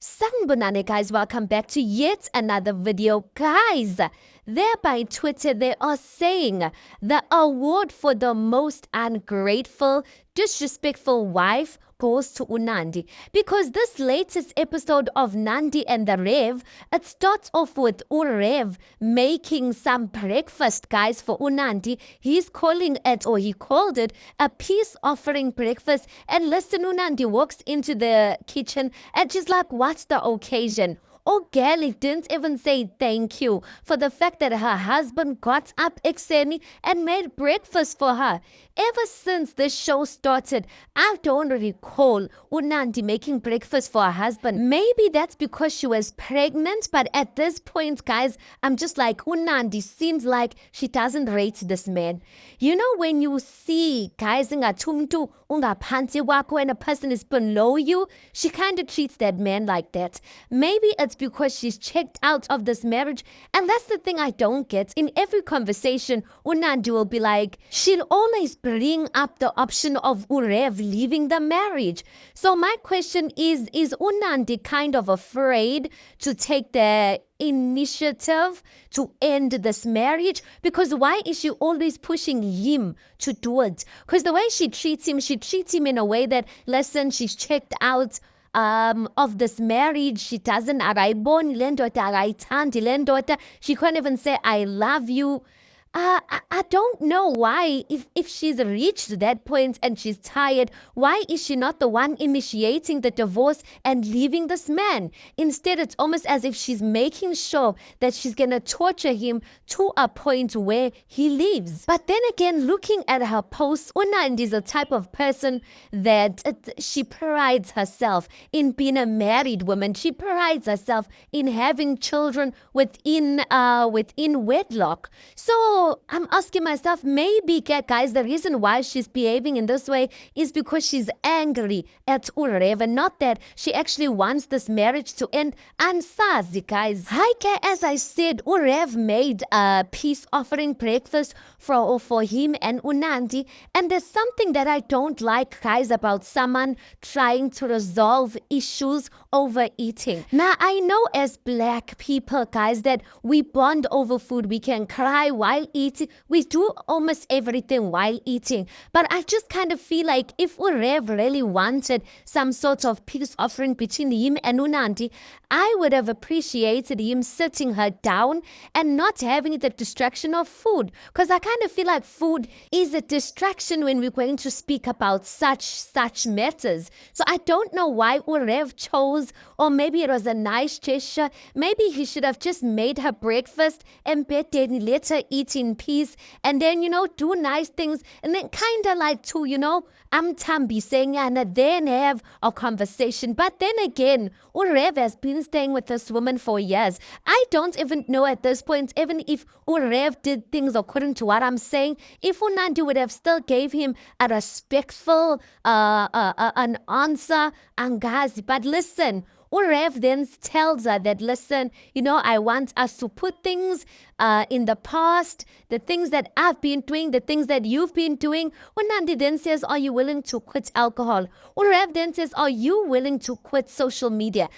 Sanibonani guys, welcome back to yet another video. Guys, there by Twitter they are saying the award for the most ungrateful, disrespectful wife goes to Nandi, because this latest episode of Nandi and the Rev, it starts off with Rev making some breakfast, guys, for Nandi. He's calling it, or he called it, a peace offering breakfast. And listen, Nandi walks into the kitchen and she's like, what's the occasion? Oh, Gally didn't even say thank you for the fact that her husband got up early and made breakfast for her. Ever since this show started, I don't recall Nandi making breakfast for her husband. Maybe that's because she was pregnant, but at this point, guys, I'm just like, Nandi seems like she doesn't rate this man. You know, when you see guys when a person is below you, she kind of treats that man like that. Maybe it's because she's checked out of this marriage, and that's the thing I don't get. In every conversation, Nandi will be like, she'll always bring up the option of Rev leaving the marriage. So my question is Nandi kind of afraid to take the initiative to end this marriage? Because why is she always pushing him to do it? Because the way she treats him in a way that, listen, she's checked out of this marriage. She doesn't she can't even say I love you. I don't know why, if she's reached that point and she's tired, why is she not the one initiating the divorce and leaving this man? Instead, it's almost as if she's making sure that she's going to torture him to a point where he leaves. But then again, looking at her posts, Nandi is the type of person that she prides herself in being a married woman. She prides herself in having children within wedlock. So I'm asking myself, maybe, guys, the reason why she's behaving in this way is because she's angry at Rev, and not that she actually wants this marriage to end. And sazi, guys. Hi, as I said, Rev made a peace offering breakfast for him and Nandi. And there's something that I don't like, guys, about someone trying to resolve issues over eating. Now, I know as black people, guys, that we bond over food. We can cry while eating. We do almost everything while eating. But I just kind of feel like if Rev really wanted some sort of peace offering between him and Nandi, I would have appreciated him sitting her down and not having the distraction of food. Because I kind of feel like food is a distraction when we're going to speak about such matters. So I don't know why Rev chose, or maybe it was a nice gesture. Maybe he should have just made her breakfast and let her eat in peace, and then, do nice things, and then kind of like to, I'm Tambi saying, and then have a conversation. But then again, Rev has been staying with this woman for years. I don't even know at this point, even if Rev did things according to what I'm saying, if Nandi would have still gave him a respectful an answer, Angazi. But listen, Rev then tells her that, listen, I want us to put things in the past, the things that I've been doing, the things that you've been doing. Nandi then says, are you willing to quit alcohol? Rev then says, are you willing to quit social media?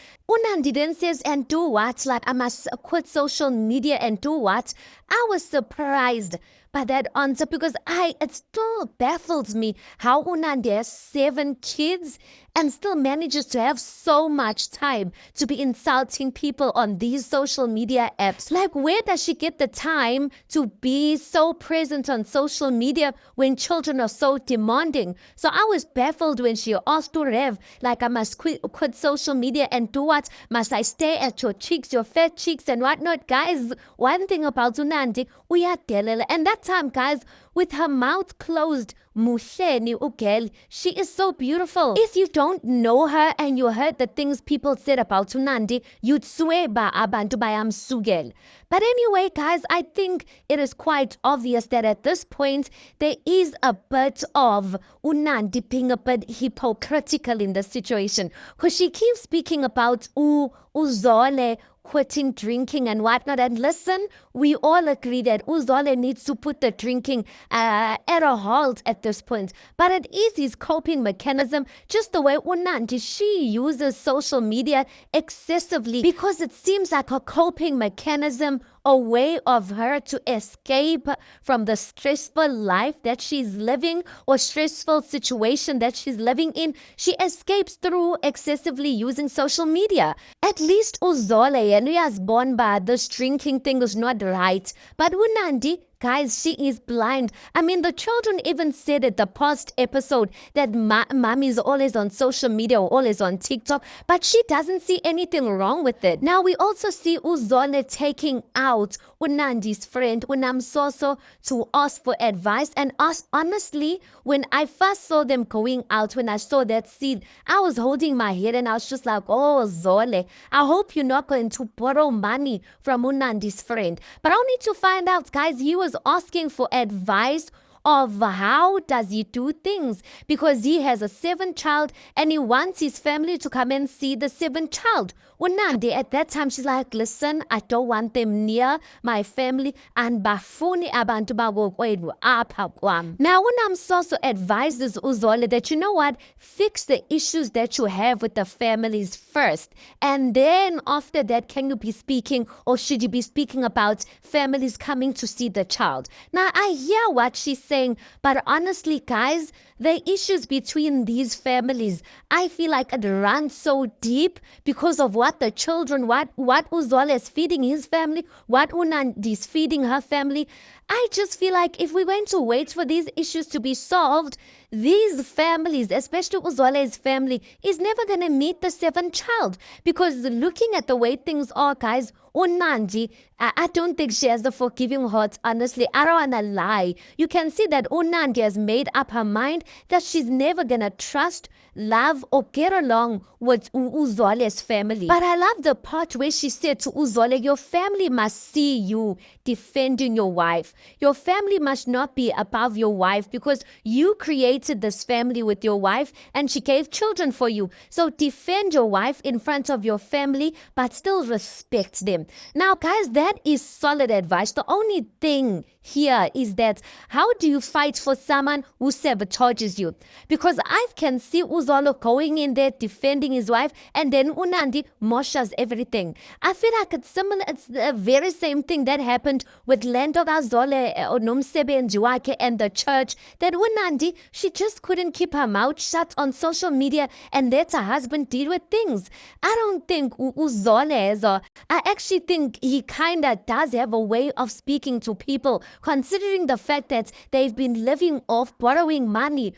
Nandi then says, and do what? Like, I must quit social media and do what? I was surprised by that answer, because it still baffles me how Nandi has 7 kids and still manages to have so much time to be insulting people on these social media apps. Like, where does she get the time to be so present on social media when children are so demanding? So I was baffled when she asked Rev, like, I must quit social media and do what? Must I stay at your cheeks, your fat cheeks and whatnot? Guys, one thing about Nandi, we are delele. And that time, guys, with her mouth closed, Muhleni Ugel, she is so beautiful. If you don't know her and you heard the things people said about Nandi, you'd swear ba abantu bayamsugel. But anyway, guys, I think it is quite obvious that at this point, there is a bit of Nandi being a bit hypocritical in the situation. Because she keeps speaking about Uzole, quitting drinking and whatnot. And listen, we all agree that Uzole needs to put the drinking at a halt at this point. But it is his coping mechanism, just the way Nandi, she uses social media excessively because it seems like a coping mechanism, a way of her to escape from the stressful life that she's living or stressful situation that she's living in. She escapes through excessively using social media. At least Uzole and born by this drinking thing is not right. But Nandi, guys, she is blind. I mean, the children even said at the past episode that mommy is always on social media or always on TikTok, but she doesn't see anything wrong with it. Now, we also see Uzole taking out Nandi's friend, Unamsoso, to ask for advice. And honestly, when I first saw them going out, when I saw that scene, I was holding my head and I was just like, oh, Zole, I hope you're not going to borrow money from Nandi's friend. But only to find out, guys, he was asking for advice of how does he do things, because he has a 7th child and he wants his family to come and see the 7th child. Nandi, at that time, she's like, listen, I don't want them near my family, and bafuni abantu bakokwenu apha kwam. Now, Unamsoso advises Uzole that, you know what, fix the issues that you have with the families first, and then after that, can you be speaking, or should you be speaking about families coming to see the child? Now, I hear what she's saying, but honestly, guys, the issues between these families, I feel like it runs so deep because of what the children, what Uzole is feeding his family, what Unandi is feeding her family. I just feel like if we're going to wait for these issues to be solved, these families, especially Uzole's family, is never going to meet the 7th child. Because looking at the way things are, guys, Nandi, I don't think she has the forgiving heart, honestly. I don't want to lie. You can see that Nandi has made up her mind that she's never going to trust, love, or get along with Uzole's family. But I love the part where she said to Uzole, your family must see you defending your wife. Your family must not be above your wife because you created this family with your wife and she gave children for you. So defend your wife in front of your family, but still respect them. Now, guys, that is solid advice. The only thing here is that how do you fight for someone who sabotages you? Because I can see Uzole going in there defending his wife and then Nandi moshas everything. I feel like it's similar. It's the very same thing that happened with Lento Zole Nomsebenzi wakhe and the church, that Nandi, she just couldn't keep her mouth shut on social media and let her husband deal with things. I don't think Uzole has I actually think he kind of does have a way of speaking to people, considering the fact that they've been living off borrowing money.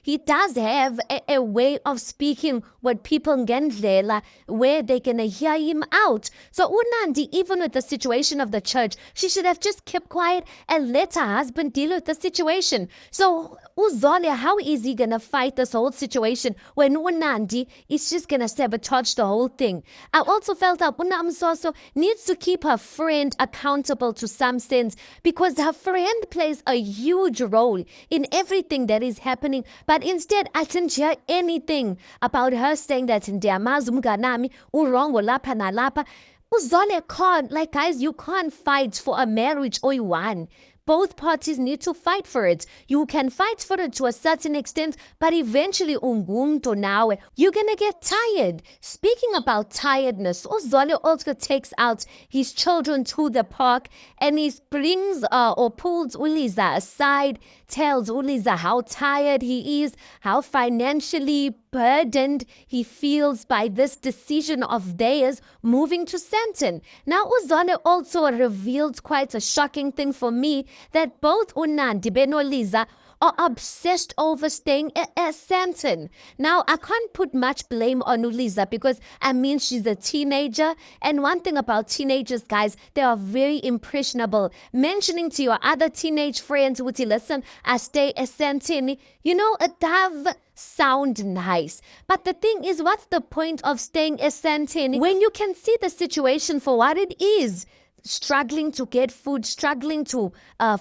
He does have a way of speaking with people ngendlela where they can hear him out. So Nandi, even with the situation of the church, she should have just kept quiet and let her husband deal with the situation. So Uzole, how is he gonna fight this whole situation when Nandi is just gonna sabotage the whole thing? I also felt that Unamsoso needs to keep her friend accountable to some sense, because her friend plays a huge role in everything that is happening. But instead, I didn't hear anything about her saying that Ndiamazi umnganami urongo lapha nalapha. Uzole can't, like, guys, you can't fight for a marriage oyi-one. Both parties need to fight for it. You can fight for it to a certain extent, but eventually ungumntu nawe, you're gonna get tired. Speaking about tiredness, Uzole also takes out his children to the park and he brings or pulls Uliza aside, tells Uliza how tired he is, how financially burdened he feels by this decision of theirs moving to Sandton. Now, Uzole also revealed quite a shocking thing for me, that both Nandi Benoliza are obsessed over staying at Sandton. Now, I can't put much blame on Uliza because, I mean, she's a teenager. And one thing about teenagers, guys, they are very impressionable. Mentioning to your other teenage friends, would you listen, I stay at Sandton, you know, it does sound nice. But the thing is, what's the point of staying at Sandton when you can see the situation for what it is? Struggling to get food, struggling to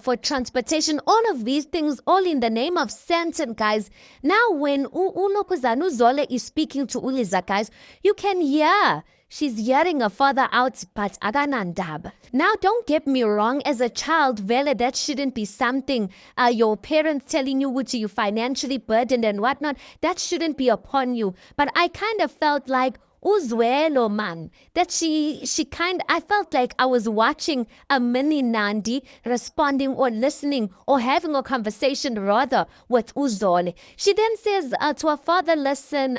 for transportation, all of these things, all in the name of Sandton, guys. Now, when Uzole is speaking to Uliza, guys, you can hear she's hearing her father out, but akanandaba. Now, don't get me wrong, as a child, vele, that shouldn't be something your parents telling you which you financially burdened and whatnot. That shouldn't be upon you. But I kind of felt like Uzwelo man, that I felt like I was watching a mini Nandi responding or listening or having a conversation rather with Uzole. She then says to her father, listen,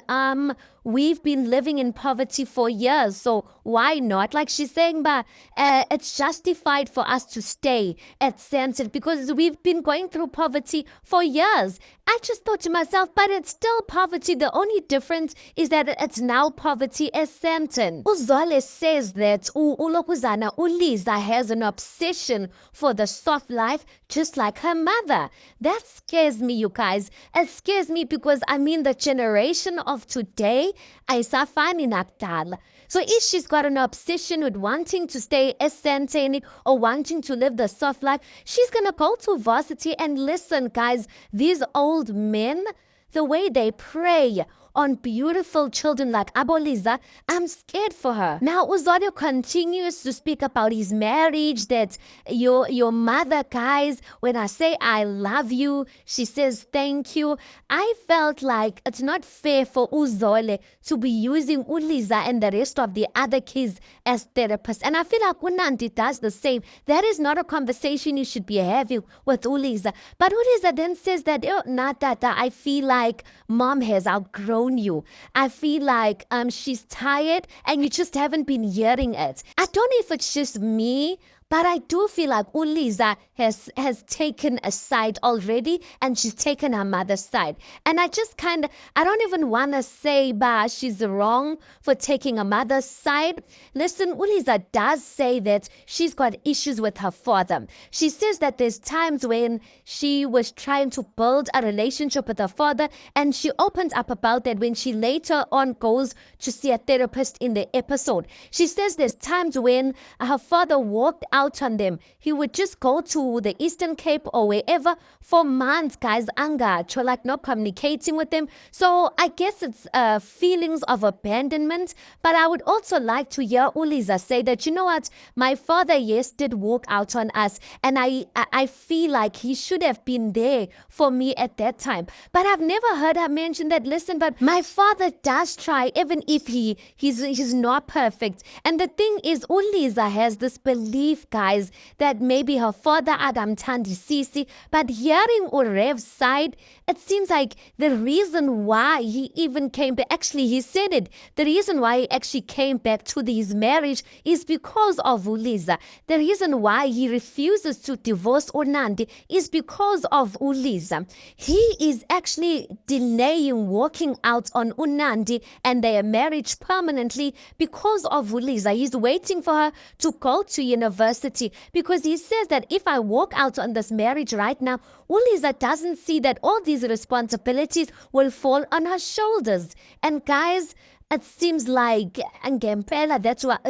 we've been living in poverty for years, so why not? Like she's saying, but it's justified for us to stay at Santon because we've been going through poverty for years. I just thought to myself, but it's still poverty. The only difference is that it's now poverty as Santon. Uzole says that Uliza has an obsession for the soft life just like her mother. That scares me, you guys. It scares me because the generation of today, ayisafani nakudala. So if she's got an obsession with wanting to stay essentially or wanting to live the soft life, she's going to go to varsity. And listen, guys, these old men, the way they prey on beautiful children like Aboliza, I'm scared for her. Now, Uzodio continues to speak about his marriage, that your mother, guys, when I say I love you, she says thank you. I felt like it's not fair for Uzole to be using Uliza and the rest of the other kids as therapists. And I feel like Nandi does the same. That is not a conversation you should be having with Uliza. But Uliza then says that, I feel like mom has outgrown you. I feel like she's tired and you just haven't been hearing it. I don't know if it's just me, but I do feel like Uliza has taken a side already and she's taken her mother's side. And I don't even want to say, bah, she's wrong for taking her mother's side. Listen, Uliza does say that she's got issues with her father. She says that there's times when she was trying to build a relationship with her father, and she opens up about that when she later on goes to see a therapist in the episode. She says there's times when her father walked out on them. He would just go to the Eastern Cape or wherever for months, guys, like not communicating with them. So I guess it's feelings of abandonment. But I would also like to hear Uliza say that, you know what, my father, yes, did walk out on us, and I feel like he should have been there for me at that time. But I've never heard her mention that, listen, but my father does try, even if he's not perfect. And the thing is, Uliza has this belief, guys, that maybe her father Adam Tandi Sisi, but hearing Urev's side, it seems like the reason why he even came back, actually he said it, the reason why he actually came back to his marriage is because of Uliza. The reason why he refuses to divorce Nandi is because of Uliza. He is actually delaying walking out on Nandi and their marriage permanently because of Uliza. He's waiting for her to go to university because he says that if I walk out on this marriage right now, Uliza doesn't see that all these responsibilities will fall on her shoulders. And guys, it seems like Ngempela,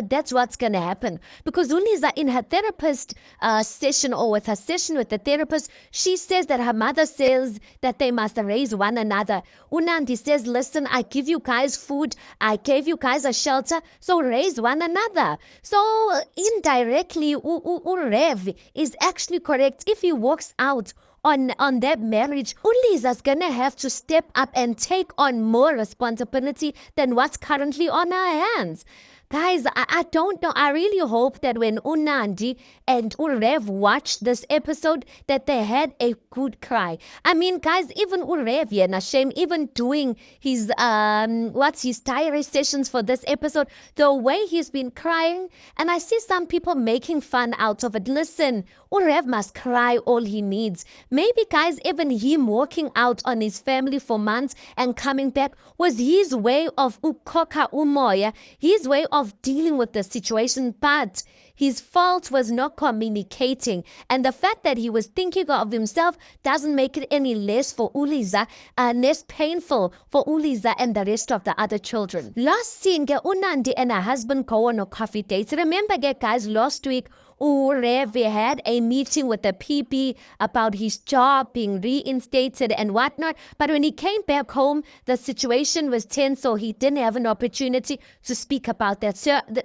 that's what's going to happen. Because Uliza, in her therapist session or with her session with the therapist, she says that her mother says that they must raise one another. Nandi says, listen, I give you guys food, I gave you guys a shelter, so raise one another. So indirectly, Urev is actually correct. If he walks out on that marriage, Uliza's gonna have to step up and take on more responsibility than what's currently on her hands. Guys, I don't know. I really hope that when Nandi and Urev watched this episode, that they had a good cry. I mean, guys, even Urev, yeah, Nashem, even doing his his diary sessions for this episode, the way he's been crying, and I see some people making fun out of it. Listen, Urev must cry all he needs. Maybe, guys, even him walking out on his family for months and coming back was his way of ukoka umoya, his way of dealing with the situation, but his fault was not communicating. And the fact that he was thinking of himself doesn't make it any less for Uliza, less painful for Uliza and the rest of the other children. Last scene, Nandi and her husband go on a coffee date. Remember, guys, last week, Rev had a meeting with the PP about his job being reinstated and whatnot. But when he came back home, the situation was tense, so he didn't have an opportunity to speak about that.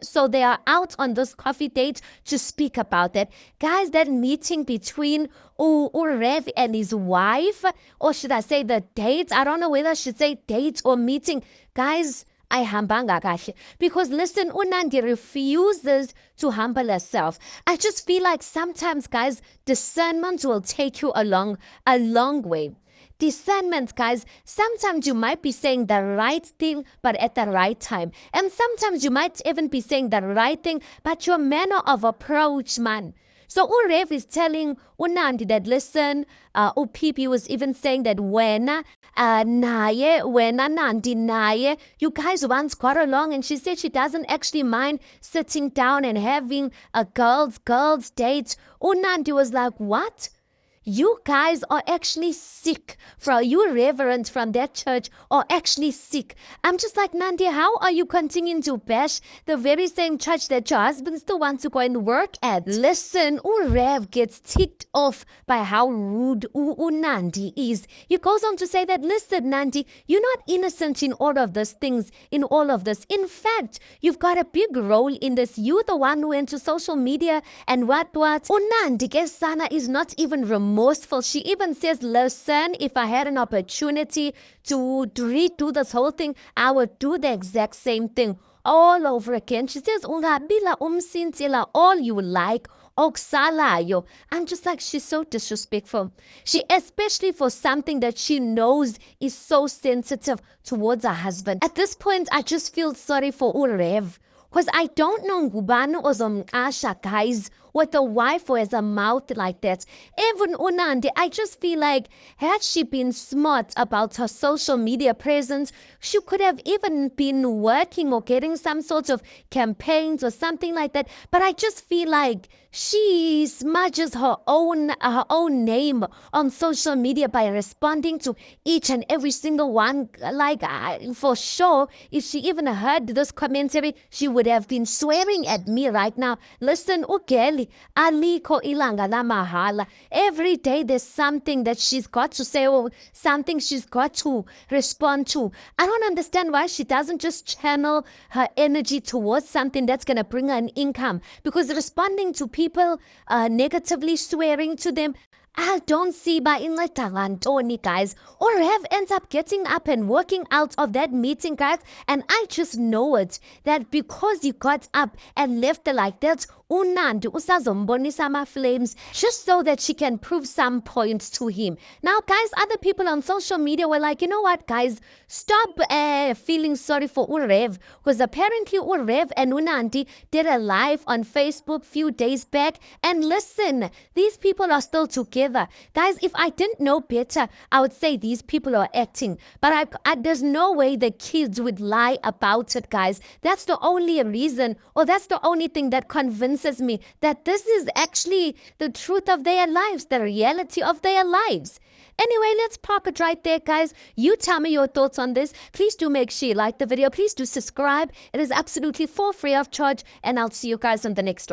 So they are out on this coffee date to speak about that. Guys, that meeting between Rev and his wife, or should I say the date? I don't know whether I should say date or meeting. Guys, I hambanga kahle. Because listen, Nandi refuses to humble herself. I just feel like sometimes, guys, discernment will take you along a long way. Discernment, guys, sometimes you might be saying the right thing, but at the right time. And sometimes you might even be saying the right thing, but your manner of approach, man. So Rev is telling Nandi that, listen, PP was even saying that when Nandi naye, you guys once got along, and she said she doesn't actually mind sitting down and having a girls date. Nandi was like, what? You guys are actually sick. You reverend from that church are actually sick. I'm just like, Nandi, how are you continuing to bash the very same church that your husband still wants to go and work at? Listen, Rev gets ticked off by how rude Nandi is. He goes on to say that, listen, Nandi, you're not innocent in all of these things, in all of this. In fact, you've got a big role in this. You're the one who went to social media and what. Nandi Gesana is not even remorseful. She even says, listen, if I had an opportunity to redo this whole thing, I would do the exact same thing all over again. She says, ungabila umsintila all you like. Oksalayo. I'm just like, she's so disrespectful. She, especially for something that she knows is so sensitive towards her husband. At this point, I just feel sorry for Rev. Because I don't know ngubani ozomqasha, guys, with a wife who has a mouth like that. Even Nandi, I just feel like had she been smart about her social media presence, she could have even been working or getting some sort of campaigns or something like that. But I just feel like she smudges her own name on social media by responding to each and every single one. Like, for sure, if she even heard this commentary, she would have been swearing at me right now. Listen, Ugeli, aliko ilanga la mahala. Every day there's something that she's got to say or something she's got to respond to. I don't understand why she doesn't just channel her energy towards something that's going to bring her an income. Because responding to people negatively, swearing to them, I don't see by Inletagantoni, guys. Rev ends up getting up and walking out of that meeting, guys. And I just know it, that because you got up and left her like that, Nandi usazombonisa ama-flames just so that she can prove some points to him. Now, guys, other people on social media were like, you know what, guys, stop feeling sorry for Rev, because apparently Rev and Nandi did a live on Facebook few days back, and listen, these people are still together. Guys, if I didn't know better, I would say these people are acting, but there's no way the kids would lie about it, guys. That's the only reason, or that's the only thing that convinces me that this is actually the truth of their lives, the reality of their lives. Anyway, let's park it right there, guys. You tell me your thoughts on this. Please do make sure you like the video. Please do subscribe. It is absolutely for free of charge, and I'll see you guys on the next one.